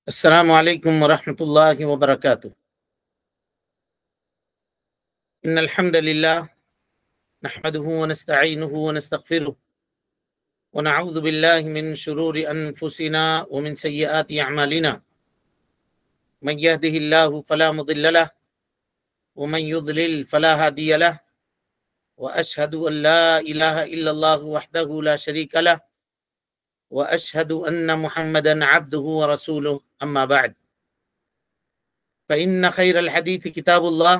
السلام علیکم ورحمۃ اللہ وبرکاتہ۔ ان الحمد للہ نحمده ونستعینه ونستغفره ونعوذ باللہ من شرور انفسنا ومن سیئات اعمالنا، من يهده اللہ فلا مضل له ومن يضلل فلا هادی له، واشهد ان لا الہ الا اللہ وحدہ لا شریک له، واشهد ان محمدا عبده ورسوله، اما بعد فإن خير الحديث كتاب الله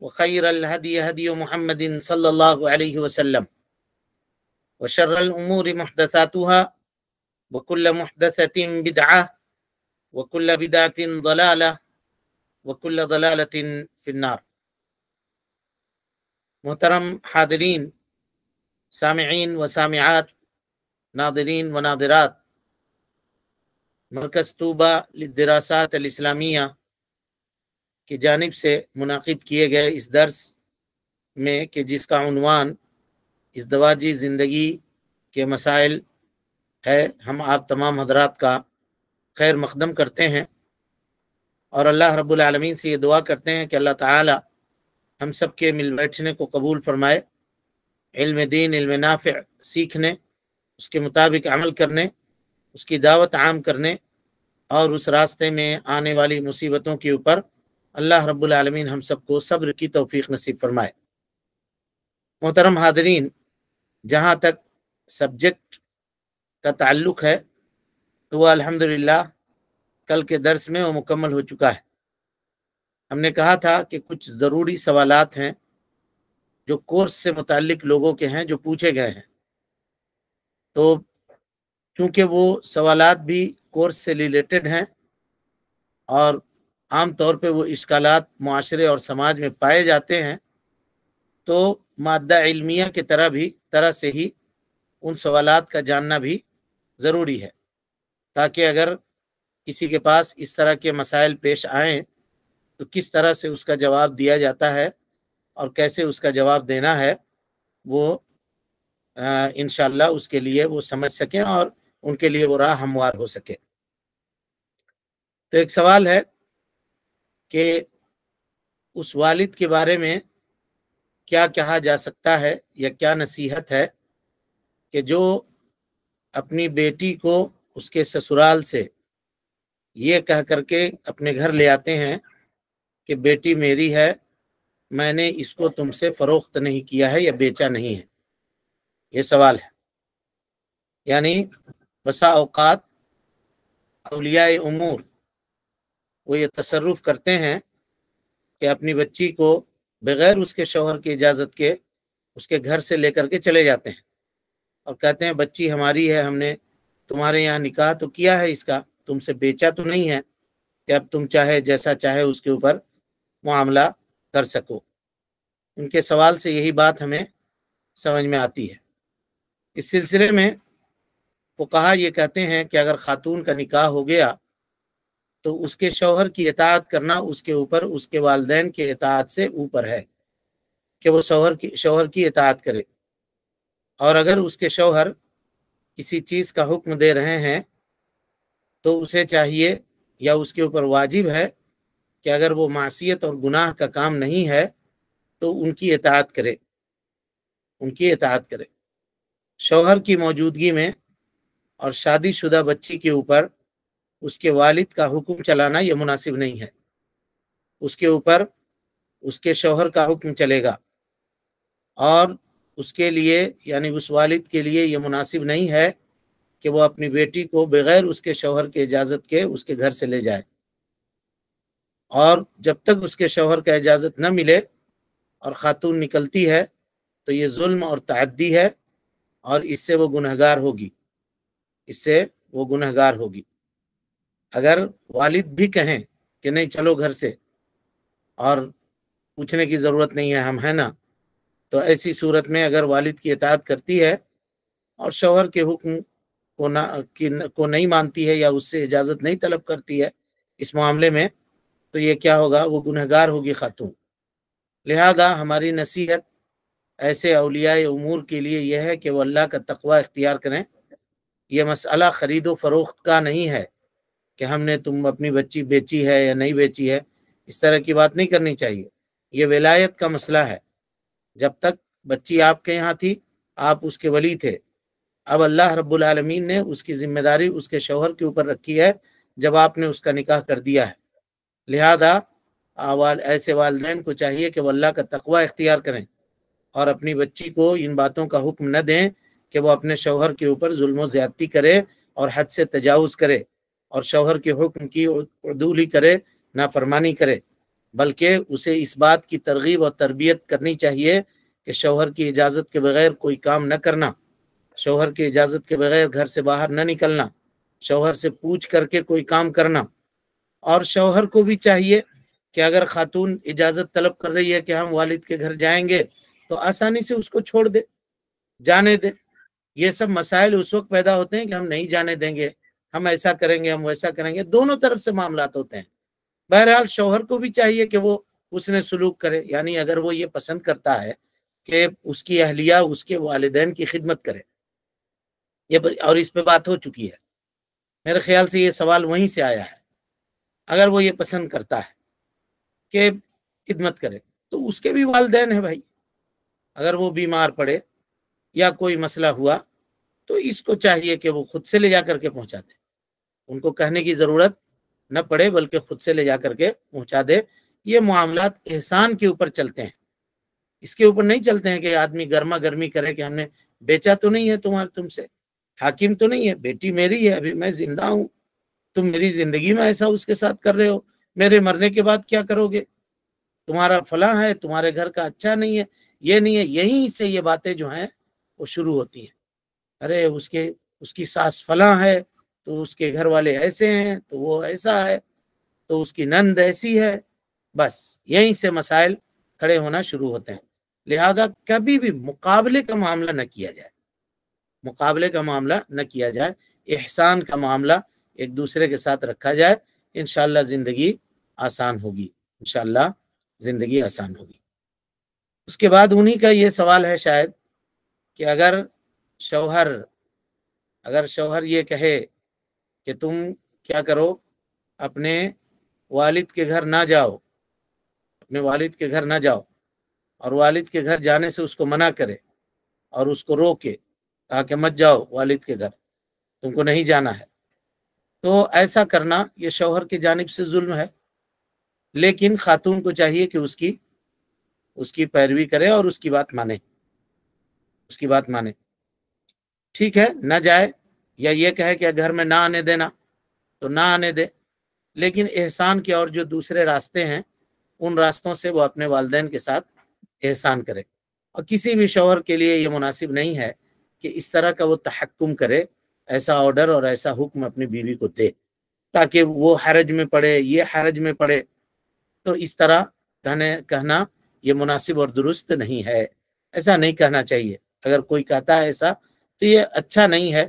وخير الهدي هدي محمد صلى الله عليه وسلم، وشر الأمور محدثاتها وكل محدثة بدعة وكل بدعة ضلالة وكل ضلالة في النار۔ محترم حاضرین، سامعین و سامعات، ناظرین و ناظرات، مرکز طوبہ للدراسات الاسلامیہ کی جانب سے منعقد کیے گئے اس درس میں کہ جس کا عنوان ازدواجی زندگی کے مسائل ہے، ہم آپ تمام حضرات کا خیر مقدم کرتے ہیں اور اللہ رب العالمین سے یہ دعا کرتے ہیں کہ اللہ تعالی ہم سب کے مل بیٹھنے کو قبول فرمائے، علم دین، علم نافع سیکھنے، اس کے مطابق عمل کرنے، اس کی دعوت عام کرنے اور اس راستے میں آنے والی مصیبتوں کے اوپر اللہ رب العالمین ہم سب کو صبر کی توفیق نصیب فرمائے۔ محترم حاضرین، جہاں تک سبجیکٹ کا تعلق ہے تو وہ الحمدللہ کل کے درس میں وہ مکمل ہو چکا ہے۔ ہم نے کہا تھا کہ کچھ ضروری سوالات ہیں جو کورس سے متعلق لوگوں کے ہیں جو پوچھے گئے ہیں، تو چونکہ وہ سوالات بھی کورس سے ریلیٹڈ ہیں اور عام طور پہ وہ اشکالات معاشرے اور سماج میں پائے جاتے ہیں، تو مادہ علمیہ کی طرح سے ہی ان سوالات کا جاننا بھی ضروری ہے، تاکہ اگر کسی کے پاس اس طرح کے مسائل پیش آئیں تو کس طرح سے اس کا جواب دیا جاتا ہے اور کیسے اس کا جواب دینا ہے، وہ انشاءاللہ اس کے لیے وہ سمجھ سکیں اور ان کے لیے وہ راہ ہموار ہو سکے۔ تو ایک سوال ہے کہ اس والد کے بارے میں کیا کہا جا سکتا ہے یا کیا نصیحت ہے کہ جو اپنی بیٹی کو اس کے سسرال سے یہ کہہ کر کے اپنے گھر لے آتے ہیں کہ بیٹی میری ہے، میں نے اس کو تم سے فروخت نہیں کیا ہے یا بیچا نہیں ہے۔ یہ سوال ہے، یعنی بسا اوقات اولیاء امور وہ یہ تصرف کرتے ہیں کہ اپنی بچی کو بغیر اس کے شوہر کی اجازت کے اس کے گھر سے لے کر کے چلے جاتے ہیں اور کہتے ہیں بچی ہماری ہے، ہم نے تمہارے یہاں نکاح تو کیا ہے، اس کا تم سے بیچا تو نہیں ہے کہ اب تم چاہے جیسا چاہے اس کے اوپر معاملہ کر سکو۔ ان کے سوال سے یہی بات ہمیں سمجھ میں آتی ہے۔ اس سلسلے میں فقہا یہ کہتے ہیں کہ اگر خاتون کا نکاح ہو گیا تو اس کے شوہر کی اطاعت کرنا اس کے اوپر اس کے والدین کے اطاعت سے اوپر ہے کہ وہ شوہر کی اطاعت کرے، اور اگر اس کے شوہر کسی چیز کا حکم دے رہے ہیں تو اسے چاہیے یا اس کے اوپر واجب ہے کہ اگر وہ معصیت اور گناہ کا کام نہیں ہے تو ان کی اطاعت کرے، شوہر کی موجودگی میں اور شادی شدہ بچی کے اوپر اس کے والد کا حکم چلانا یہ مناسب نہیں ہے، اس کے اوپر اس کے شوہر کا حکم چلے گا، اور اس کے لیے یعنی اس والد کے لیے یہ مناسب نہیں ہے کہ وہ اپنی بیٹی کو بغیر اس کے شوہر کی اجازت کے اس کے گھر سے لے جائے، اور جب تک اس کے شوہر کا اجازت نہ ملے اور خاتون نکلتی ہے تو یہ ظلم اور تعدی ہے اور اس سے وہ گنہگار ہوگی۔ اگر والد بھی کہیں کہ نہیں چلو گھر سے اور پوچھنے کی ضرورت نہیں ہے، ہم ہیں نا، تو ایسی صورت میں اگر والد کی اطاعت کرتی ہے اور شوہر کے حکم کو نہیں مانتی ہے یا اس سے اجازت نہیں طلب کرتی ہے اس معاملے میں، تو یہ کیا ہوگا؟ وہ گنہگار ہوگی خاتون۔ لہذا ہماری نصیحت ایسے اولیاء امور کے لیے یہ ہے کہ وہ اللہ کا تقوی اختیار کریں۔ یہ مسئلہ خرید و فروخت کا نہیں ہے، کہ ہم نے تم اپنی بچی بیچی ہے یا نہیں بیچی ہے، اس طرح کی بات نہیں کرنی چاہیے۔ یہ ولایت کا مسئلہ ہے۔ جب تک بچی آپ کے یہاں تھی آپ اس کے ولی تھے، اب اللہ رب العالمین نے اس کی ذمہ داری اس کے شوہر کے اوپر رکھی ہے جب آپ نے اس کا نکاح کر دیا ہے۔ لہذا ایسے والدین کو چاہیے کہ وہ اللہ کا تقوی اختیار کریں اور اپنی بچی کو ان باتوں کا حکم نہ دیں کہ وہ اپنے شوہر کے اوپر ظلم و زیادتی کرے اور حد سے تجاوز کرے اور شوہر کے حکم کی عدولی کرے، نافرمانی کرے، بلکہ اسے اس بات کی ترغیب اور تربیت کرنی چاہیے کہ شوہر کی اجازت کے بغیر کوئی کام نہ کرنا، شوہر کی اجازت کے بغیر گھر سے باہر نہ نکلنا، شوہر سے پوچھ کر کے کوئی کام کرنا۔ اور شوہر کو بھی چاہیے کہ اگر خاتون اجازت طلب کر رہی ہے کہ ہم والد کے گھر جائیں گے تو آسانی سے اس کو چھوڑ دے، جانے دے۔ یہ سب مسائل اس وقت پیدا ہوتے ہیں کہ ہم نہیں جانے دیں گے، ہم ایسا کریں گے، ہم ویسا کریں گے، دونوں طرف سے معاملات ہوتے ہیں۔ بہرحال شوہر کو بھی چاہیے کہ وہ اس نے سلوک کرے، یعنی اگر وہ یہ پسند کرتا ہے کہ اس کی اہلیہ اس کے والدین کی خدمت کرے، اور اس پہ بات ہو چکی ہے، میرے خیال سے یہ سوال وہیں سے آیا ہے۔ اگر وہ یہ پسند کرتا ہے کہ خدمت کرے تو اس کے بھی والدین ہیں بھائی، اگر وہ بیمار پڑے یا کوئی مسئلہ ہوا تو اس کو چاہیے کہ وہ خود سے لے جا کر کے پہنچا دے، ان کو کہنے کی ضرورت نہ پڑے بلکہ خود سے لے جا کر کے پہنچا دے۔ یہ معاملات احسان کے اوپر چلتے ہیں، اس کے اوپر نہیں چلتے ہیں کہ آدمی گرما گرمی کرے کہ ہم نے بیچا تو نہیں ہے تم سے، حاکم تو نہیں ہے، بیٹی میری ہے، ابھی میں زندہ ہوں، تم میری زندگی میں ایسا اس کے ساتھ کر رہے ہو، میرے مرنے کے بعد کیا کرو گے، تمہارا فلاں ہے، تمہارے گھر کا اچھا نہیں ہے، یہ نہیں ہے۔ یہیں سے یہ باتیں جو ہیں وہ شروع ہوتی ہیں۔ ارے اس کی ساس فلاں ہے تو اس کے گھر والے ایسے ہیں تو وہ ایسا ہے تو اس کی نند ایسی ہے، بس یہیں سے مسائل کھڑے ہونا شروع ہوتے ہیں۔ لہذا کبھی بھی مقابلے کا معاملہ نہ کیا جائے، مقابلے کا معاملہ نہ کیا جائے، احسان کا معاملہ ایک دوسرے کے ساتھ رکھا جائے، انشاءاللہ زندگی آسان ہوگی، انشاءاللہ زندگی آسان ہوگی۔ اس کے بعد انہی کا یہ سوال ہے شاید کہ اگر شوہر یہ کہے کہ تم کیا کرو، اپنے والد کے گھر نہ جاؤ، اپنے والد کے گھر نہ جاؤ، اور والد کے گھر جانے سے اس کو منع کرے اور اس کو روکے، کہا کہ مت جاؤ والد کے گھر، تم کو نہیں جانا ہے، تو ایسا کرنا یہ شوہر کی جانب سے ظلم ہے۔ لیکن خاتون کو چاہیے کہ اس کی پیروی کرے اور اس کی بات مانے، ٹھیک ہے نہ جائے، یا یہ کہے کہ گھر میں نہ آنے دینا تو نہ آنے دے، لیکن احسان کے اور جو دوسرے راستے ہیں ان راستوں سے وہ اپنے والدین کے ساتھ احسان کرے۔ اور کسی بھی شوہر کے لیے یہ مناسب نہیں ہے کہ اس طرح کا وہ تحکم کرے، ایسا آرڈر اور ایسا حکم اپنی بیوی کو دے تاکہ وہ حرج میں پڑے، یہ حرج میں پڑے، تو اس طرح کہنا یہ مناسب اور درست نہیں ہے، ایسا نہیں کہنا چاہیے۔ اگر کوئی کہتا ہے ایسا تو یہ اچھا نہیں ہے۔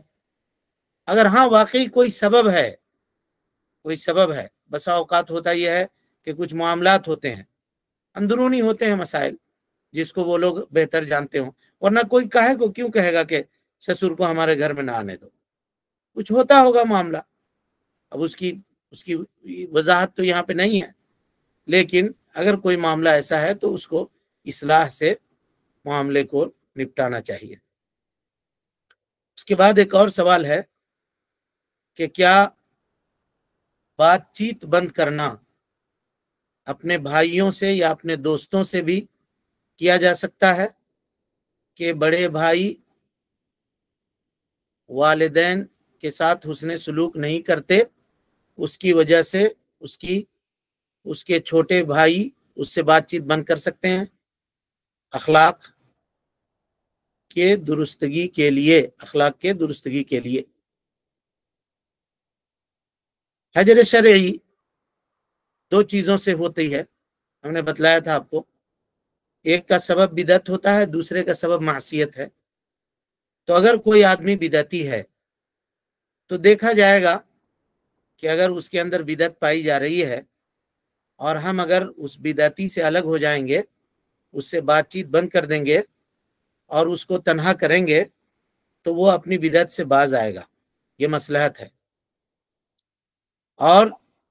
اگر ہاں واقعی کوئی سبب ہے، بسا اوقات ہوتا یہ ہے کہ کچھ معاملات ہوتے ہیں، اندرونی ہوتے ہیں مسائل جس کو وہ لوگ بہتر جانتے ہوں، ورنہ کوئی کیوں کہے گا کہ سسر کو ہمارے گھر میں نہ آنے دو، کچھ ہوتا ہوگا معاملہ، اب اس کی وضاحت تو یہاں پہ نہیں ہے، لیکن اگر کوئی معاملہ ایسا ہے تو اس کو اصلاح سے معاملے کو نپٹانا چاہیے۔ اس کے بعد ایک اور سوال ہے کہ کیا بات چیت بند کرنا اپنے بھائیوں سے یا اپنے دوستوں سے بھی کیا جا سکتا ہے کہ بڑے بھائی والدین کے ساتھ حسن سلوک نہیں کرتے، اس کی وجہ سے اس کے چھوٹے بھائی اس سے بات چیت بند کر سکتے ہیں اخلاق کے درستگی کے لیے۔ حجر شرعی دو چیزوں سے ہوتی ہے، ہم نے بتلایا تھا آپ کو، ایک کا سبب بدعت ہوتا ہے، دوسرے کا سبب معصیت ہے۔ تو اگر کوئی آدمی بدعتی ہے تو دیکھا جائے گا کہ اگر اس کے اندر بدعت پائی جا رہی ہے اور ہم اگر اس بدعتی سے الگ ہو جائیں گے، اس سے بات چیت بند کر دیں گے اور اس کو تنہا کریں گے تو وہ اپنی بدعت سے باز آئے گا، یہ مصلحت ہے۔ اور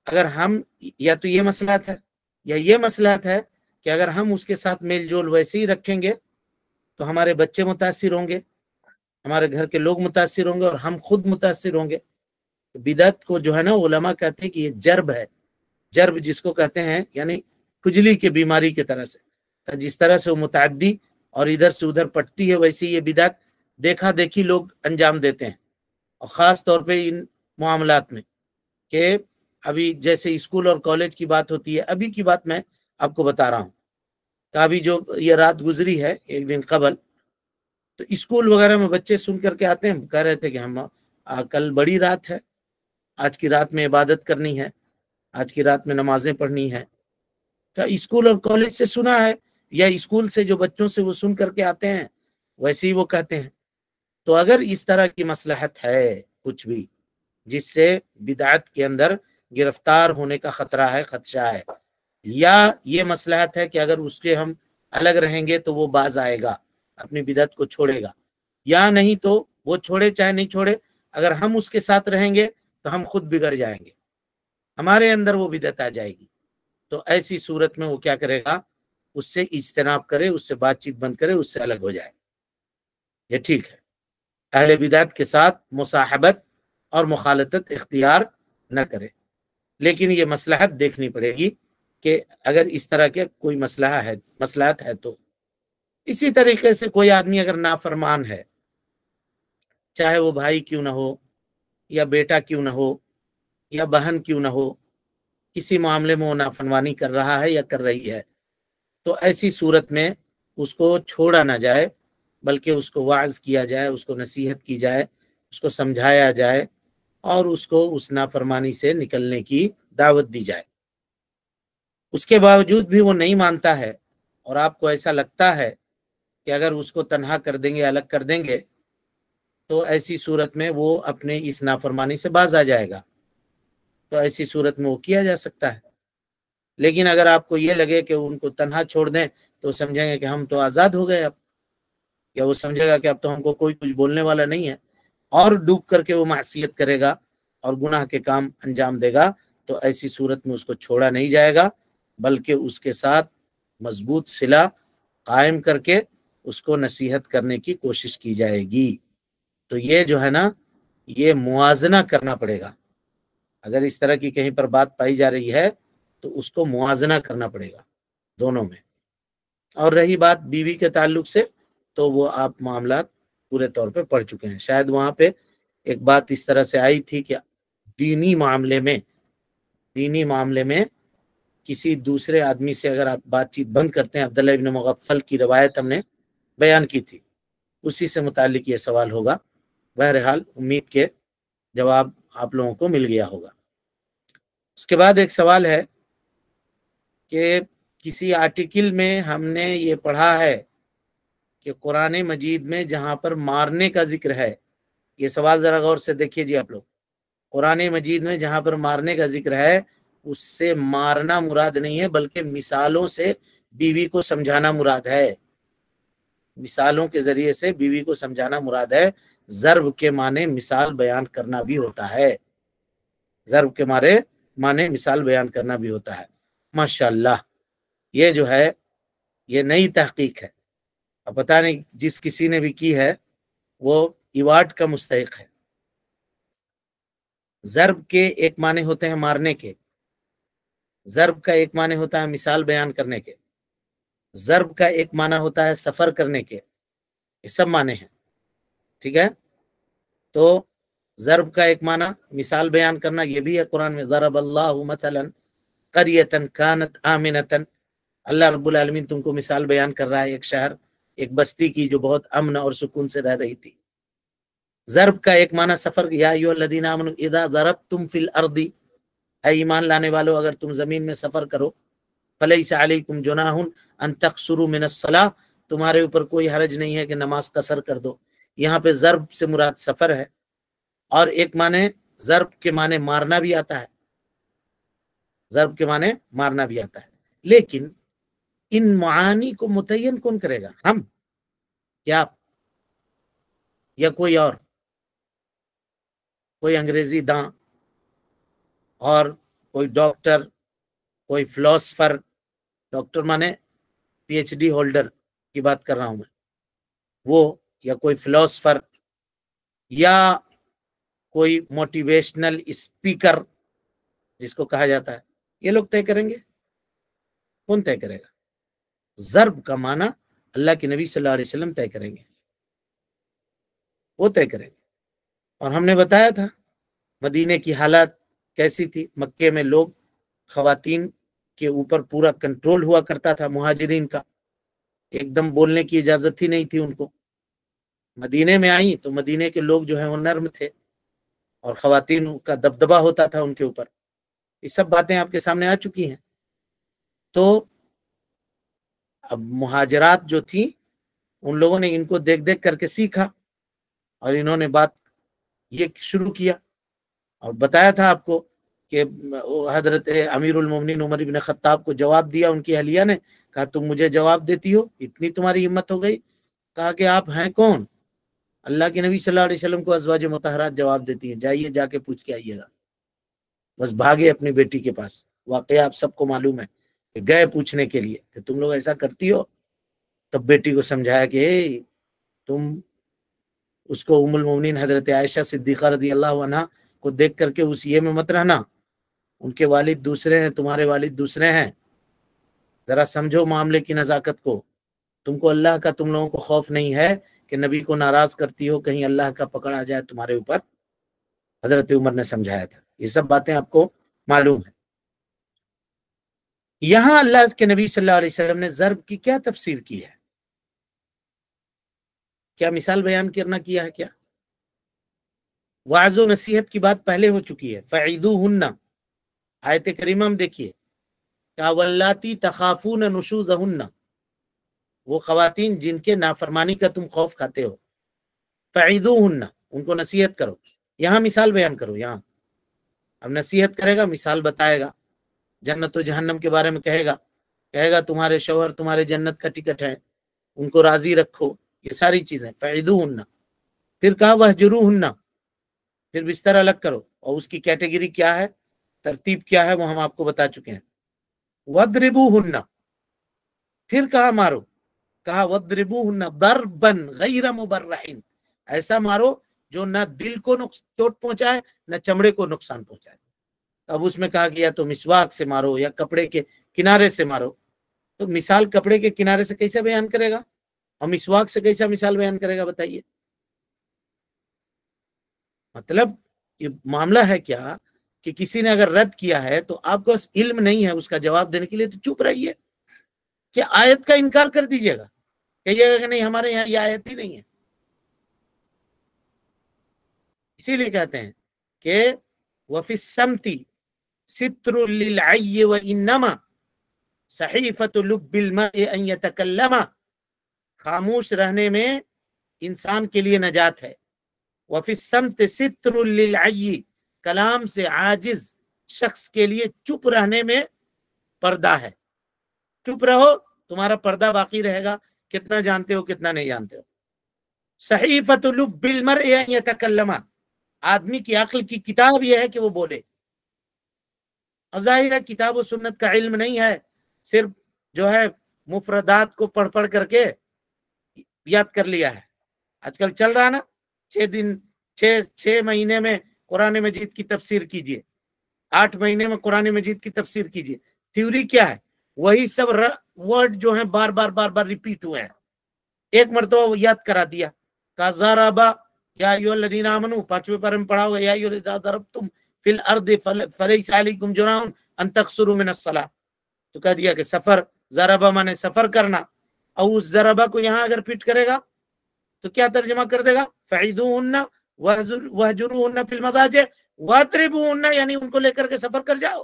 اگر ہم یا تو یہ مصلحت ہے یا یہ مصلحت ہے کہ اگر ہم اس کے ساتھ میل جول ویسے ہی رکھیں گے تو ہمارے بچے متاثر ہوں گے، ہمارے گھر کے لوگ متاثر ہوں گے اور ہم خود متاثر ہوں گے۔ بدعت کو جو ہے نا علماء کہتے ہیں کہ یہ جرب ہے، جرب جس کو کہتے ہیں یعنی کھجلی کی بیماری کی طرح سے، جس طرح سے وہ متعدی اور ادھر سے ادھر پٹتی ہے ویسے یہ بدعت دیکھا دیکھی لوگ انجام دیتے ہیں، اور خاص طور پہ ان معاملات میں کہ ابھی جیسے اسکول اور کالج کی بات ہوتی ہے، ابھی کی بات میں آپ کو بتا رہا ہوں کہ ابھی جو یہ رات گزری ہے ایک دن قبل، تو اسکول وغیرہ میں بچے سن کر کے آتے ہیں، کہہ رہے تھے کہ ہم کل بڑی رات ہے، آج کی رات میں عبادت کرنی ہے، آج کی رات میں نمازیں پڑھنی ہے۔ کیا اسکول اور کالج سے سنا ہے یا اسکول سے جو بچوں سے وہ سن کر کے آتے ہیں ویسے ہی وہ کہتے ہیں؟ تو اگر اس طرح کی مصلحت ہے کچھ بھی جس سے بدعت کے اندر گرفتار ہونے کا خطرہ ہے، خدشہ ہے، یا یہ مصلحت ہے کہ اگر اس کے ہم الگ رہیں گے تو وہ باز آئے گا، اپنی بدعت کو چھوڑے گا، یا نہیں تو وہ چھوڑے چاہے نہیں چھوڑے، اگر ہم اس کے ساتھ رہیں گے تو ہم خود بگڑ جائیں گے، ہمارے اندر وہ بدعت آ جائے گی، تو ایسی صورت میں وہ کیا کرے گا؟ اس سے اجتناب کرے، اس سے بات چیت بند کرے، اس سے الگ ہو جائے۔ یہ ٹھیک ہے، اہل بدعت کے ساتھ مصاحبت اور مخالطت اختیار نہ کرے، لیکن یہ مصلحت دیکھنی پڑے گی کہ اگر اس طرح کے کوئی مصلحت ہے تو۔ اسی طریقے سے کوئی آدمی اگر نافرمان ہے، چاہے وہ بھائی کیوں نہ ہو یا بیٹا کیوں نہ ہو یا بہن کیوں نہ ہو، کسی معاملے میں وہ نافرمانی کر رہا ہے یا کر رہی ہے، تو ایسی صورت میں اس کو چھوڑا نہ جائے، بلکہ اس کو واعظ کیا جائے، اس کو نصیحت کی جائے، اس کو سمجھایا جائے اور اس کو اس نافرمانی سے نکلنے کی دعوت دی جائے۔ اس کے باوجود بھی وہ نہیں مانتا ہے اور آپ کو ایسا لگتا ہے کہ اگر اس کو تنہا کر دیں گے، الگ کر دیں گے، تو ایسی صورت میں وہ اپنے اس نافرمانی سے باز آ جائے گا، تو ایسی صورت میں وہ کیا جا سکتا ہے۔ لیکن اگر آپ کو یہ لگے کہ ان کو تنہا چھوڑ دیں تو سمجھیں گے کہ ہم تو آزاد ہو گئے اب، یا وہ سمجھے گا کہ اب تو ہم کو کوئی کچھ بولنے والا نہیں ہے، اور ڈوب کر کے وہ معصیت کرے گا اور گناہ کے کام انجام دے گا، تو ایسی صورت میں اس کو چھوڑا نہیں جائے گا، بلکہ اس کے ساتھ مضبوط صلہ قائم کر کے اس کو نصیحت کرنے کی کوشش کی جائے گی۔ تو یہ جو ہے نا، یہ موازنہ کرنا پڑے گا، اگر اس طرح کی کہیں پر بات پائی جا رہی ہے تو اس کو موازنہ کرنا پڑے گا دونوں میں۔ اور رہی بات بیوی کے تعلق سے، تو وہ آپ معاملات پورے طور پہ پڑھ چکے ہیں، شاید وہاں پہ ایک بات اس طرح سے آئی تھی کہ دینی معاملے میں کسی دوسرے آدمی سے اگر آپ بات چیت بند کرتے ہیں، عبداللہ ابن مغفل کی روایت ہم نے بیان کی تھی، اسی سے متعلق یہ سوال ہوگا۔ بہرحال امید کے جواب آپ لوگوں کو مل گیا ہوگا۔ اس کے بعد ایک سوال ہے کہ کسی آرٹیکل میں ہم نے یہ پڑھا ہے کہ قرآن مجید میں جہاں پر مارنے کا ذکر ہے، یہ سوال ذرا غور سے دیکھیے جی آپ لوگ، قرآن مجید میں جہاں پر مارنے کا ذکر ہے اس سے مارنا مراد نہیں ہے، بلکہ مثالوں سے بیوی کو سمجھانا مراد ہے، مثالوں کے ذریعے سے بیوی کو سمجھانا مراد ہے۔ ضرب کے معنی مثال بیان کرنا بھی ہوتا ہے، ضرب کے معنی مثال بیان کرنا بھی ہوتا ہے۔ ماشاءاللہ، یہ جو ہے یہ نئی تحقیق ہے، اب پتہ نہیں جس کسی نے بھی کی ہے وہ ایوارڈ کا مستحق ہے۔ ضرب کے ایک معنی ہوتے ہیں مارنے کے، ضرب کا ایک معنی ہوتا ہے مثال بیان کرنے کے، ضرب کا ایک معنی ہوتا ہے سفر کرنے کے، یہ سب معنی ہیں، ٹھیک ہے؟ تو ضرب کا ایک معنی مثال بیان کرنا، یہ بھی ہے قرآن میں، ضرب اللہ مثلا قریۃ کانت آمنۃ، اللہ رب العالمین تم کو مثال بیان کر رہا ہے ایک شہر، ایک بستی کی جو بہت امن اور سکون سے رہ رہی تھی۔ ضرب کا ایک معنی سفر، یا ایھا الذین آمنوا اذا ضربتم فی الارض، اے ایمان لانے والو اگر تم زمین میں سفر کرو، فلیس علیکم جناح ان تقصروا من الصلاۃ، تمہارے اوپر کوئی حرج نہیں ہے کہ نماز قصر کر دو۔ یہاں پہ ضرب سے مراد سفر ہے، اور ایک معنی ضرب کے معنی مارنا بھی آتا ہے، ضرب کے معنی مارنا بھی آتا ہے، لیکن ان معانی کو متعین کون کرے گا؟ ہم یا آپ یا کوئی اور، کوئی انگریزی داں؟ اور کوئی ڈاکٹر، کوئی فلاسفر، ڈاکٹر مانے پی ایچ ڈی ہولڈر کی بات کر رہا ہوں میں، وہ یا کوئی فلاسفر یا کوئی موٹیویشنل اسپیکر جس کو کہا جاتا ہے، یہ لوگ طے کریں گے؟ کون طے کرے گا؟ ضرب کا معنی اللہ کے نبی صلی اللہ علیہ وسلم طے کریں گے، وہ طے کریں گے۔ اور ہم نے بتایا تھا مدینے کی حالات کیسی تھی۔ مکے میں لوگ، خواتین کے اوپر پورا کنٹرول ہوا کرتا تھا مہاجرین کا، ایک دم بولنے کی اجازت ہی نہیں تھی ان کو۔ مدینے میں آئیں تو مدینے کے لوگ جو ہیں وہ نرم تھے، اور خواتین کا دبدبہ ہوتا تھا ان کے اوپر۔ یہ سب باتیں آپ کے سامنے آ چکی ہیں۔ تو اب مہاجرات جو تھیں ان لوگوں نے ان کو دیکھ دیکھ کر کے سیکھا، اور انہوں نے بات یہ شروع کیا، اور بتایا تھا آپ کو کہ حضرت امیر المومنین عمر بن خطاب کو جواب دیا ان کی اہلیہ نے، کہا تم مجھے جواب دیتی ہو، اتنی تمہاری ہمت ہو گئی؟ کہا کہ آپ ہیں کون؟ اللہ کے نبی صلی اللہ علیہ وسلم کو ازواج مطہرات جواب دیتی ہیں، جائیے جا کے پوچھ کے آئیے گا۔ بس بھاگے اپنی بیٹی کے پاس۔ واقعہ آپ سب کو معلوم ہے کہ گئے پوچھنے کے لیے کہ تم لوگ ایسا کرتی ہو۔ تب بیٹی کو سمجھایا کہ تم اس کو ام المومنین حضرت عائشہ صدیقہ رضی اللہ عنہ کو دیکھ کر کے اس یہ میں مت رہنا، ان کے والد دوسرے ہیں، تمہارے والد دوسرے ہیں، ذرا سمجھو معاملے کی نزاکت کو۔ تم کو اللہ کا تم لوگوں کو خوف نہیں ہے کہ نبی کو ناراض کرتی ہو، کہیں اللہ کا پکڑ آ جائے تمہارے اوپر؟ حضرت عمر نے سمجھایا تھا۔ یہ سب باتیں آپ کو معلوم ہیں۔ یہاں اللہ کے نبی صلی اللہ علیہ وسلم نے ضرب کی کیا تفسیر کی ہے؟ کیا مثال بیان کرنا کیا ہے؟ کیا وعظ و نصیحت کی بات پہلے ہو چکی ہے؟ فعیدوہن، آیت کریمہ ہم دیکھیے، کیا واللاتی تخافون نشوزہن، وہ خواتین جن کے نافرمانی کا تم خوف کھاتے ہو، فعیدوہن، ان کو نصیحت کرو۔ یہاں مثال بیان کرو۔ یہاں اب نصیحت کرے گا، مثال بتائے گا، جنت و جہنم کے بارے میں کہے گا تمہارے شوہر تمہارے جنت کا ٹکٹ ہے، ان کو راضی رکھو، یہ ساری چیزیں۔ فعیدوہن، پھر کہا وہجروہن، پھر بستر الگ کرو، اور اس کی کیٹیگری کیا ہے، ترتیب کیا ہے، وہ ہم آپ کو بتا چکے ہیں۔ وَضْرِبُوهُنَّ، پھر کہا مارو، کہا وَضْرِبُوهُنَّ ضَرْبًا غَيْرَ مُبَرَّحٍ، ایسا مارو جو نہ دل کو چوٹ پہنچائے نہ چمڑے کو نقصان پہنچائے۔ اب اس میں کہا کہ یا تو مسواک سے مارو یا کپڑے کے کنارے سے مارو۔ تو مثال کپڑے کے کنارے سے کیسے بیان کرے گا، اور مسواک سے کیسا مثال بیان کرے گا، بتائیے؟ مطلب یہ معاملہ ہے کیا کہ کسی نے اگر رد کیا ہے تو آپ کو علم نہیں ہے اس کا جواب دینے کے لیے، تو چپ رہیے، کہ آیت کا انکار کر دیجیے گا، کہیے گا کہ نہیں ہمارے یہاں یہ آیت ہی نہیں ہے۔ اسی لیے کہتے ہیں کہ وَفِي السَّمْتِ سِتْرٌ لِلْعَيِّ وَإِنَّمَا صَحِيفَةُ لُبِّ الْمَرْءِ أَن يَتَكَلَّمَ، خاموش رہنے میں انسان کے لیے نجات ہے۔ وَفِي السَّمْتِ سِتْرٌ لِلْعَيِّ، کلام سے عاجز شخص کے لیے چپ رہنے میں پردہ ہے۔ چپ رہو، تمہارا پردہ باقی رہے گا، کتنا جانتے ہو کتنا نہیں جانتے ہو۔ صحیفۃ لب المرء ان یتکلم، آدمی کی عقل کی کتاب یہ ہے کہ وہ بولے۔ ظاہر ہے کتاب و سنت کا علم نہیں ہے، صرف جو ہے مفردات کو پڑھ پڑھ کر کے یاد کر لیا ہے۔ آج کل چل رہا نا، 6 مہینے میں قرآن مجید کی تفسیر کیجئے، 8 مہینے میں قرآن مجید کی تفسیر کیجئے۔ تھیوری کیا ہے؟ وہی سب ورڈ جو ہیں بار بار ریپیٹ ہوئے ہیں، ایک مرتبہ وہ یاد کرا دیا۔ کَذَرَبَ یا ایھا الذین آمنوا، 5ویں پارے میں پڑھا ہوگا، یا ایھا اذا ضربتم فی الارض فلیس علیکم جناح ان تقصروا من الصلاۃ، تو کہہ دیا کہ سفر، ضربہ مانے سفر کرنا، اور اس ضربہ کو یہاں اگر فٹ کرے گا تو کیا ترجمہ کر دے گا؟ فعیدوہن وہجروہن فی المضاجع واضربوہن، یعنی ان کو لے کر کے سفر کر جاؤ۔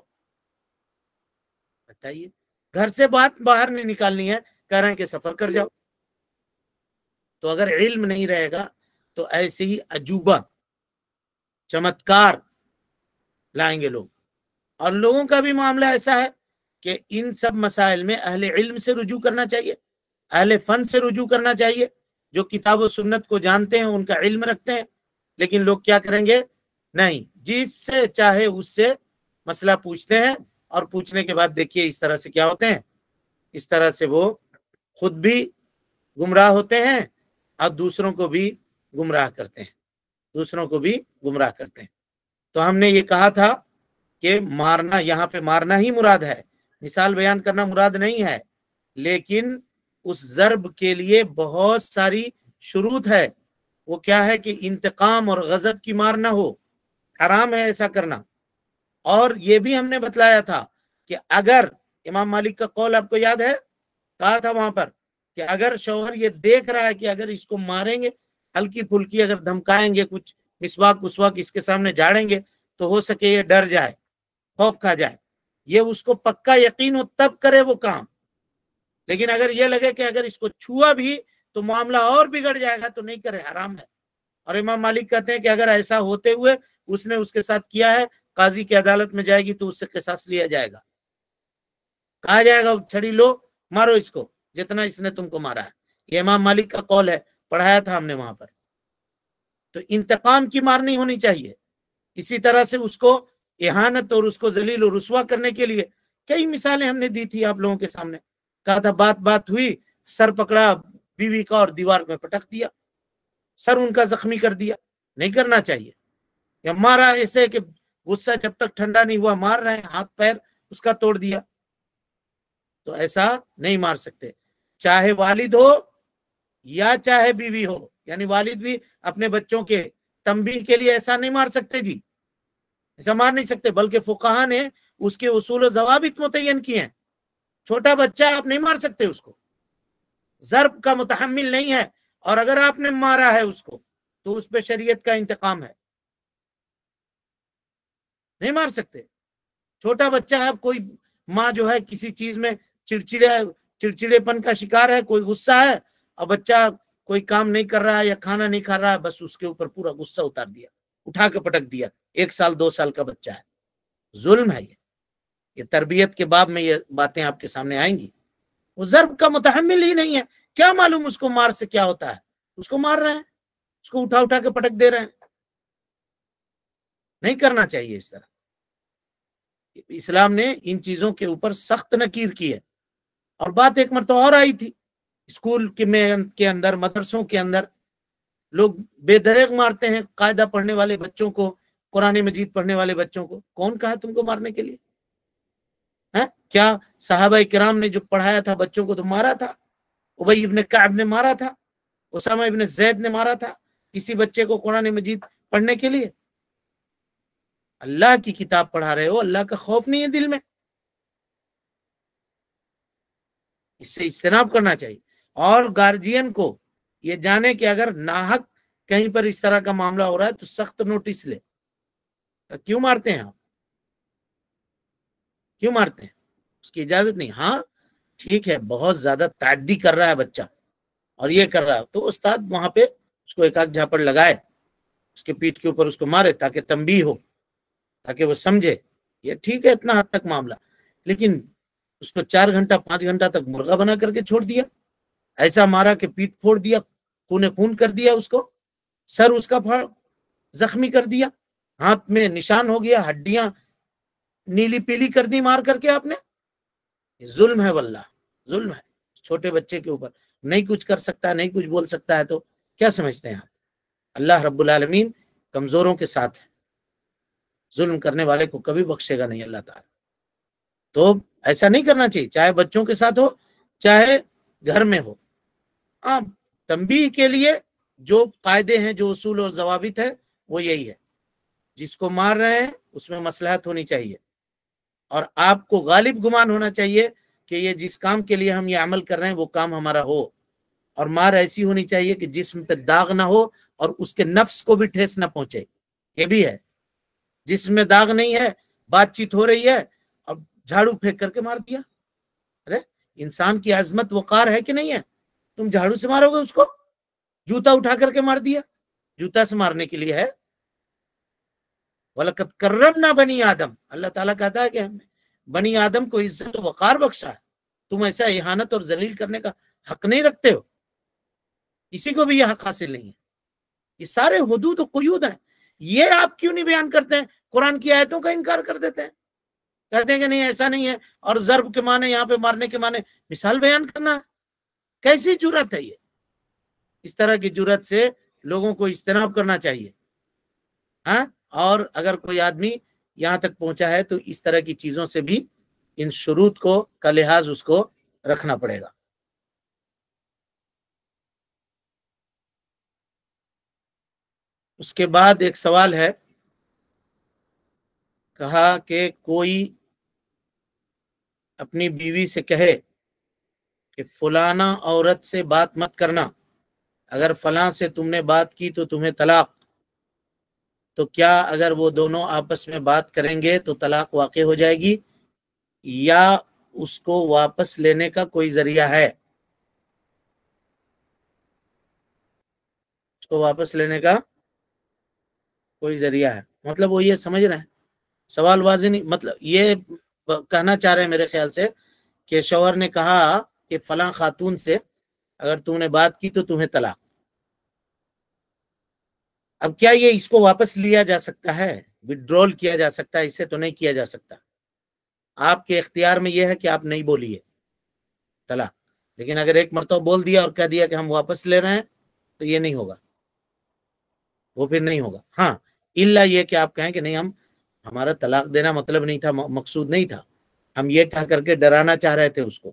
بتائیے، گھر سے بات باہر نہیں نکالنی ہے، کہہ رہے ہیں کہ سفر کر جاؤ۔ تو اگر علم نہیں رہے گا تو ایسے ہی عجوبہ چمتکار لائیں گے لوگ۔ اور لوگوں کا بھی معاملہ ایسا ہے کہ ان سب مسائل میں اہل علم سے رجوع کرنا چاہیے، اہل فن سے رجوع کرنا چاہیے، جو کتاب و سنت کو جانتے ہیں، ان کا علم رکھتے ہیں۔ لیکن لوگ کیا کریں گے؟ نہیں، جس سے چاہے اس سے مسئلہ پوچھتے ہیں اور پوچھنے کے بعد دیکھیے اس طرح سے کیا ہوتے ہیں، اس طرح سے وہ خود بھی گمراہ ہوتے ہیں اور دوسروں کو بھی گمراہ کرتے ہیں، دوسروں کو بھی گمراہ کرتے ہیں۔ تو ہم نے یہ کہا تھا کہ مارنا، یہاں پہ مارنا ہی مراد ہے، مثال بیان کرنا مراد نہیں ہے، لیکن اس ضرب کے لیے بہت ساری شروط ہے۔ وہ کیا ہے کہ انتقام اور غضب کی مار نہ ہو، حرام ہے ایسا کرنا۔ اور یہ بھی ہم نے بتلایا تھا کہ اگر امام مالک کا قول آپ کو یاد ہے، کہا تھا وہاں پر کہ اگر شوہر یہ دیکھ رہا ہے کہ اگر اس کو ماریں گے، ہلکی پھلکی اگر دھمکائیں گے، کچھ مسواک وسواک اس کے سامنے جھاڑیں گے، تو ہو سکے یہ ڈر جائے، خوف کھا جائے، یہ اس کو پکا یقین ہو تب کرے وہ کام۔ لیکن اگر یہ لگے کہ اگر اس کو چھوا بھی تو معاملہ اور بگڑ جائے گا تو نہیں کرے، حرام ہے۔ اور امام مالک کہتے ہیں کہ اگر ایسا ہوتے ہوئے اس نے اس کے ساتھ کیا ہے، قاضی کی عدالت میں جائے گی تو اس سے قصاص لیا جائے گا، کہا جائے گا چھڑی لو مارو اس کو جتنا اس نے تم کو مارا ہے۔ یہ امام مالک کا قول ہے، پڑھایا تھا ہم نے وہاں پر۔ تو انتقام کی مار نہیں ہونی چاہیے۔ اسی طرح سے اس کو اہانت اور اس کو ذلیل و رسوا کرنے کے لیے کئی مثالیں ہم نے دی تھی آپ لوگوں کے سامنے۔ کہا تھا بات ہوئی، سر پکڑا بیوی کا اور دیوار میں پٹک دیا، سر ان کا زخمی کر دیا، نہیں کرنا چاہیے۔ یا مارا ایسے کہ غصہ جب تک ٹھنڈا نہیں ہوا مار رہے ہیں، ہاتھ پیر اس کا توڑ دیا، تو ایسا نہیں مار سکتے۔ چاہے والد ہو یا چاہے بیوی ہو، یعنی والد بھی اپنے بچوں کے تنبیہ کے لیے ایسا نہیں مار سکتے، جی ایسا مار نہیں سکتے، بلکہ فقہا نے اس کے اصول و ضوابط متعین کیے ہیں۔ چھوٹا بچہ آپ نہیں مار سکتے، اس کو ضرب کا متحمل نہیں ہے، اور اگر آپ نے مارا ہے اس کو تو اس پہ شریعت کا انتقام ہے، نہیں مار سکتے۔ چھوٹا بچہ ہے، کوئی ماں جو ہے کسی چیز میں چڑچڑے پن کا شکار ہے، کوئی غصہ ہے، اور بچہ کوئی کام نہیں کر رہا ہے یا کھانا نہیں کھا رہا ہے، بس اس کے اوپر پورا غصہ اتار دیا، اٹھا کے پٹک دیا، 1 سال 2 سال کا بچہ ہے، ظلم ہے یہ تربیت کے باب میں یہ باتیں آپ کے سامنے آئیں گی۔ وہ ضرب کا متحمل ہی نہیں ہے، کیا معلوم اس کو مار سے کیا ہوتا ہے، اس کو مار رہے ہیں، اس کو اٹھا کے پٹک دے رہے ہیں، نہیں کرنا چاہیے اس طرح۔ اسلام نے ان چیزوں کے اوپر سخت نکیر کی ہے۔ اور بات ایک مرتبہ اور آئی تھی، اسکول کے اندر، مدرسوں کے اندر لوگ بے دریغ مارتے ہیں قاعدہ پڑھنے والے بچوں کو، قرآن مجید پڑھنے والے بچوں کو۔ کون کہا تم کو مارنے کے لیے؟ کیا صحابہ کرام نے جو پڑھایا تھا بچوں کو تو مارا تھا؟ ابی ابن کعب نے مارا تھا، اسامہ ابن زید نے مارا تھا کسی بچے کو قرآن مجید پڑھنے کے لیے؟ اللہ کی کتاب پڑھا رہے ہو، اللہ کا خوف نہیں ہے دل میں، اس سے اجتناب کرنا چاہیے۔ اور گارجین کو یہ جانے کہ اگر ناحق کہیں پر اس طرح کا معاملہ ہو رہا ہے تو سخت نوٹس لے۔ کیوں مارتے ہیں آپ؟ کیوں مارتے ہیں؟ اس کی اجازت نہیں۔ ہاں ٹھیک ہے، بہت زیادہ تعدی کر رہا ہے بچہ اور یہ کر رہا ہے تو استاد وہاں پہ اس کو ایک آدھ جھاپڑ لگائے، اس کے پیٹھ کے اوپر اس کو مارے تاکہ تنبیہ ہو، تاکہ وہ سمجھے، یہ ٹھیک ہے اتنا حد تک معاملہ۔ لیکن اس کو 4 گھنٹہ 5 گھنٹہ تک مرغا بنا کر کے چھوڑ دیا، ایسا مارا کہ پیٹ پھوڑ دیا، خون کر دیا، اس کو سر اس کا زخمی کر دیا، ہاتھ میں نشان ہو گیا، ہڈیاں نیلی پیلی کر دی مار کر کے آپ نے۔ ظلم ہے واللہ، ظلم ہے چھوٹے بچے کے اوپر۔ نہیں کچھ کر سکتا، نہیں کچھ بول سکتا ہے تو کیا سمجھتے ہیں آپ؟ اللہ رب العالمین کمزوروں کے ساتھ ہے، ظلم کرنے والے کو کبھی بخشے گا نہیں اللہ تعالی۔ تو ایسا نہیں کرنا چاہیے، چاہے بچوں کے ساتھ ہو چاہے گھر میں ہو۔ تنبیہ کے لیے جو قاعدے ہیں، جو اصول اور ضوابط ہے، وہ یہی ہے، جس کو مار رہے ہیں اس میں مصلحت ہونی چاہیے، اور آپ کو غالب گمان ہونا چاہیے کہ یہ جس کام کے لیے ہم یہ عمل کر رہے ہیں وہ کام ہمارا ہو، اور مار ایسی ہونی چاہیے کہ جسم پہ داغ نہ ہو اور اس کے نفس کو بھی ٹھیس نہ پہنچے۔ یہ بھی ہے، جسم میں داغ نہیں ہے، بات چیت ہو رہی ہے اور جھاڑو پھینک کر کے مار دیا۔ ارے انسان کی عظمت وقار ہے کہ نہیں ہے؟ تم جھاڑو سے مارو گے اس کو؟ جوتا اٹھا کر کے مار دیا، جوتا سے مارنے کے لیے ہے۔ وَلَقَدْ كَرَّمْنَا بَنِي آدم، اللہ تعالیٰ کہتا ہے کہ ہم نے بنی آدم کو عزت و وقار بخشا ہے، تم ایسا اہانت اور ذلیل کرنے کا حق نہیں رکھتے ہو، کسی کو بھی یہ حق حاصل نہیں ہے۔ یہ سارے حدود و قیود ہیں، یہ آپ کیوں نہیں بیان کرتے ہیں؟ قرآن کی آیتوں کا انکار کر دیتے ہیں، کہتے ہیں کہ نہیں ایسا نہیں ہے، اور ضرب کے معنی یہاں پہ مارنے کے معنی مثال بیان کرنا ہے، کیسی جرت ہے یہ؟ اس طرح کی جرت سے لوگوں کو اجتناب کرنا چاہیے. ہاں، اور اگر کوئی آدمی یہاں تک پہنچا ہے تو اس طرح کی چیزوں سے بھی ان شروط کو کا لحاظ اس کو رکھنا پڑے گا. اس کے بعد ایک سوال ہے، کہا کہ کوئی اپنی بیوی سے کہے کہ فلانا عورت سے بات مت کرنا، اگر فلاں سے تم نے بات کی تو تمہیں طلاق، تو کیا اگر وہ دونوں آپس میں بات کریں گے تو طلاق واقع ہو جائے گی، یا اس کو واپس لینے کا کوئی ذریعہ ہے؟ اس کو واپس لینے کا کوئی ذریعہ ہے، مطلب وہ یہ سمجھ رہے ہیں، سوال واضح نہیں، مطلب یہ کہنا چاہ رہے ہیں میرے خیال سے کہ شوہر نے کہا کہ فلاں خاتون سے اگر تم نے بات کی تو تمہیں طلاق. اب کیا یہ اس کو واپس لیا جا سکتا ہے، وڈرول کیا جا سکتا ہے؟ اسے تو نہیں کیا جا سکتا. آپ کے اختیار میں یہ ہے کہ آپ نہیں بولیے طلاق، لیکن اگر ایک مرتبہ بول دیا اور کہہ دیا کہ ہم واپس لے رہے ہیں تو یہ نہیں ہوگا، وہ پھر نہیں ہوگا. ہاں، الا یہ کہ آپ کہیں کہ نہیں، ہمارا طلاق دینا مطلب نہیں تھا، مقصود نہیں تھا، ہم یہ کہہ کر کے ڈرانا چاہ رہے تھے، اس کو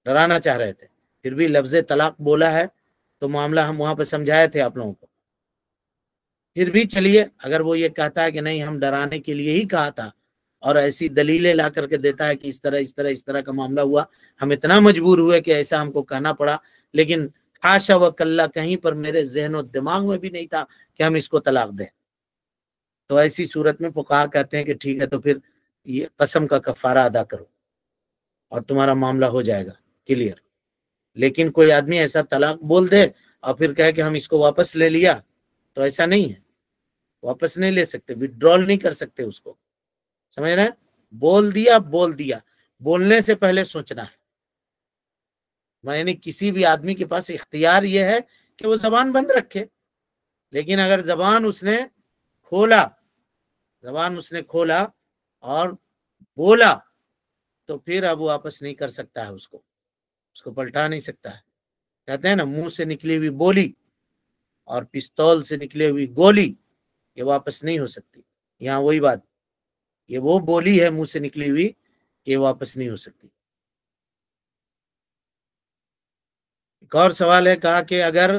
ڈرانا چاہ رہے تھے، پھر بھی لفظ طلاق بولا ہے تو معاملہ ہم وہاں پہ سمجھائے تھے آپ لوگوں کو. پھر بھی چلیے، اگر وہ یہ کہتا ہے کہ نہیں ہم ڈرانے کے لیے ہی کہا تھا، اور ایسی دلیلیں لا کر کے دیتا ہے کہ اس طرح کا معاملہ ہوا، ہم اتنا مجبور ہوئے کہ ایسا ہم کو کہنا پڑا، لیکن حاشا و کلا کہیں پر میرے ذہن و دماغ میں بھی نہیں تھا کہ ہم اس کو طلاق دیں، تو ایسی صورت میں فقہا کہتے ہیں کہ ٹھیک ہے، تو پھر یہ قسم کا کفارہ ادا کرو اور تمہارا معاملہ ہو جائے گا کلیئر. لیکن کوئی آدمی ایسا طلاق بول دے اور پھر کہے کہ ہم اس کو واپس لے لیا، تو ایسا نہیں ہے، واپس نہیں لے سکتے، وڈرول نہیں کر سکتے اس کو، سمجھ رہے ہیں؟ بول دیا، بولنے سے پہلے سوچنا ہے. یعنی کسی بھی آدمی کے پاس اختیار یہ ہے کہ وہ زبان بند رکھے، لیکن اگر زبان اس نے کھولا اور بولا تو پھر اب وہ واپس نہیں کر سکتا ہے، اس کو پلٹا نہیں سکتا ہے. کہتے ہیں نا، منہ سے نکلی ہوئی بولی اور پستول سے نکلی ہوئی گولی یہ واپس نہیں ہو سکتی. یہاں وہی بات، یہ وہ بولی ہے منہ سے نکلی ہوئی، یہ واپس نہیں ہو سکتی. ایک اور سوال ہے، کہا کہ اگر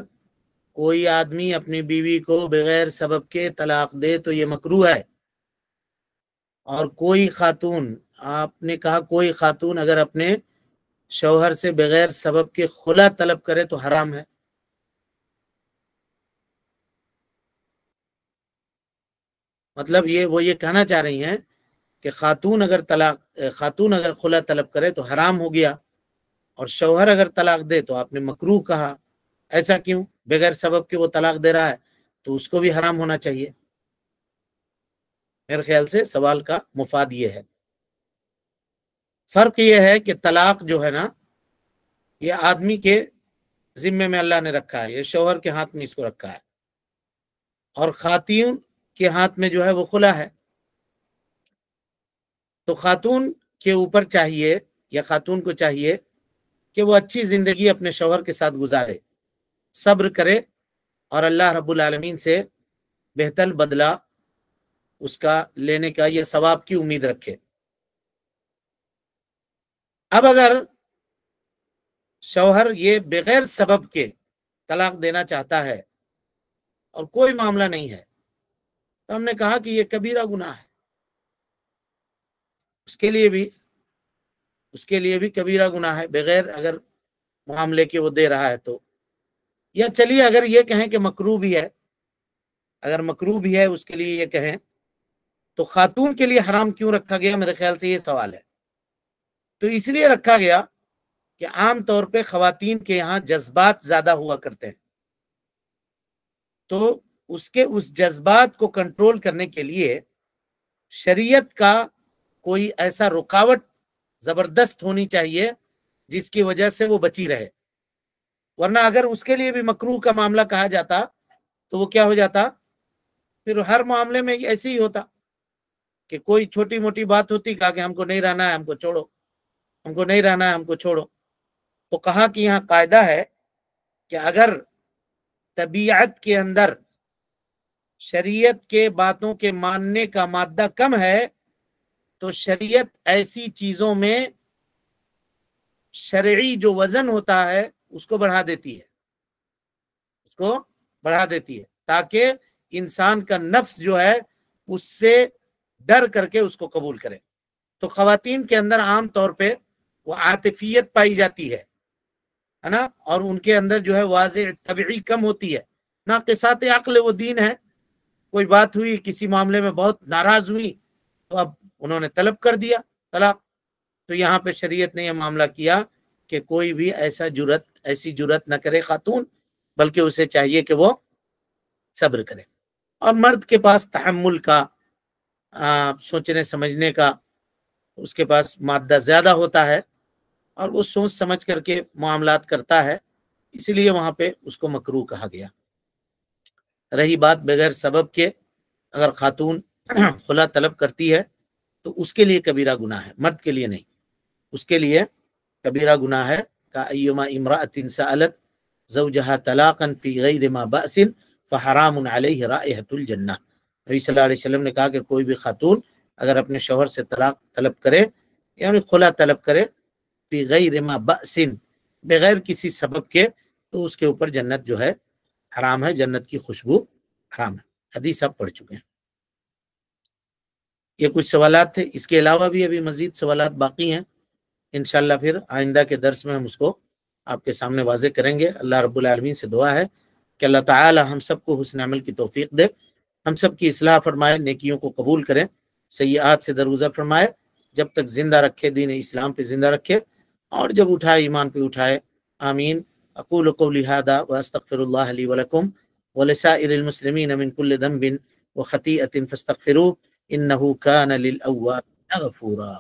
کوئی آدمی اپنی بیوی کو بغیر سبب کے طلاق دے تو یہ مکروہ ہے، اور کوئی خاتون، آپ نے کہا کوئی خاتون اگر اپنے شوہر سے بغیر سبب کے خلا طلب کرے تو حرام ہے. مطلب وہ یہ کہنا چاہ رہی ہیں کہ خاتون اگر خلا طلب کرے تو حرام ہو گیا، اور شوہر اگر طلاق دے تو آپ نے مکروہ کہا. ایسا کیوں؟ بغیر سبب کے وہ طلاق دے رہا ہے تو اس کو بھی حرام ہونا چاہیے. میرے خیال سے سوال کا مفاد یہ ہے. فرق یہ ہے کہ طلاق جو ہے نا، یہ آدمی کے ذمے میں اللہ نے رکھا ہے، یہ شوہر کے ہاتھ میں اس کو رکھا ہے، اور خاتون کے ہاتھ میں جو ہے وہ خلا ہے. تو خاتون کے اوپر چاہیے، یا خاتون کو چاہیے کہ وہ اچھی زندگی اپنے شوہر کے ساتھ گزارے، صبر کرے، اور اللہ رب العالمین سے بہتر بدلہ اس کا لینے کا یہ ثواب کی امید رکھے. اب اگر شوہر یہ بغیر سبب کے طلاق دینا چاہتا ہے اور کوئی معاملہ نہیں ہے، تو ہم نے کہا کہ یہ کبیرہ گناہ ہے، اس کے لیے بھی کبیرہ گناہ ہے، بغیر اگر معاملے کے وہ دے رہا ہے تو. یا چلیے اگر یہ کہیں کہ مکروہ بھی ہے، اگر مکروہ بھی ہے اس کے لیے یہ کہیں، تو خاتون کے لیے حرام کیوں رکھا گیا؟ میرے خیال سے یہ سوال ہے. تو اس لیے رکھا گیا کہ عام طور پہ خواتین کے یہاں جذبات زیادہ ہوا کرتے ہیں، تو اس جذبات کو کنٹرول کرنے کے لیے شریعت کا کوئی ایسا رکاوٹ زبردست ہونی چاہیے جس کی وجہ سے وہ بچی رہے. ورنہ اگر اس کے لیے بھی مکروہ کا معاملہ کہا جاتا تو وہ کیا ہو جاتا؟ پھر ہر معاملے میں ایسے ہی ہوتا. کہ کوئی چھوٹی موٹی بات ہوتی کہا کہ ہم کو نہیں رہنا ہے، ہم کو چھوڑو، ہم کو نہیں رہنا ہے، ہم کو چھوڑو. تو کہا کہ یہاں قاعدہ ہے کہ اگر طبیعت کے اندر شریعت کے باتوں کے ماننے کا مادہ کم ہے تو شریعت ایسی چیزوں میں شرعی جو وزن ہوتا ہے اس کو بڑھا دیتی ہے، اس کو بڑھا دیتی ہے تاکہ انسان کا نفس جو ہے اس سے ڈر کر کے اس کو قبول کرے. تو خواتین کے اندر عام طور پہ وہ عاطفیت پائی جاتی ہے نا، اور ان کے اندر جو ہے واضح طبعی کم ہوتی ہے. ناقصات عقل و دین ہے، کوئی بات ہوئی کسی معاملے میں بہت ناراض ہوئی تو اب انہوں نے طلب کر دیا طلاق. تو یہاں پہ شریعت نے یہ معاملہ کیا کہ کوئی بھی ایسی جرت نہ کرے خاتون، بلکہ اسے چاہیے کہ وہ صبر کرے. اور مرد کے پاس تحمل کا، سوچنے سمجھنے کا، اس کے پاس مادہ زیادہ ہوتا ہے اور وہ سوچ سمجھ کر کے معاملات کرتا ہے، اسی لیے وہاں پہ اس کو مکروہ کہا گیا. رہی بات بغیر سبب کے اگر خاتون خلا طلب کرتی ہے تو اس کے لیے کبیرہ گناہ ہے، مرد کے لیے نہیں، اس کے لیے کبیرہ گناہ ہے. کہ ایما امرأۃ سألت زوجها طلاقا فی غیر ما بأس فحرام علیہ رائحۃ الجنہ. نبی صلی اللہ علیہ وسلم نے کہا کہ کوئی بھی خاتون اگر اپنے شوہر سے طلاق طلب کرے یعنی خلا طلب کرے فی غیر ما بأس، بغیر کسی سبب کے، تو اس کے اوپر جنت جو ہے حرام ہے، جنت کی خوشبو حرام ہے. حدیث آپ پڑھ چکے ہیں. یہ کچھ سوالات تھے، اس کے علاوہ بھی ابھی مزید سوالات باقی ہیں، انشاءاللہ پھر آئندہ کے درس میں ہم اس کو آپ کے سامنے واضح کریں گے. اللہ رب العالمین سے دعا ہے کہ اللہ تعالی ہم سب کو حسن عمل کی توفیق دے، ہم سب کی اصلاح فرمائے، نیکیوں کو قبول کریں، سیئات سے درگزر فرمائے، جب تک زندہ رکھے دین اسلام پہ زندہ رکھے، اور جب اٹھائے ایمان پہ اٹھائے. آمین. اقول قولی ھذا واستغفر اللہ لی ولکم ولسائر المسلمین من کل ذنب وخطیئۃ فاستغفروہ انہ کان للأوابین غفورا.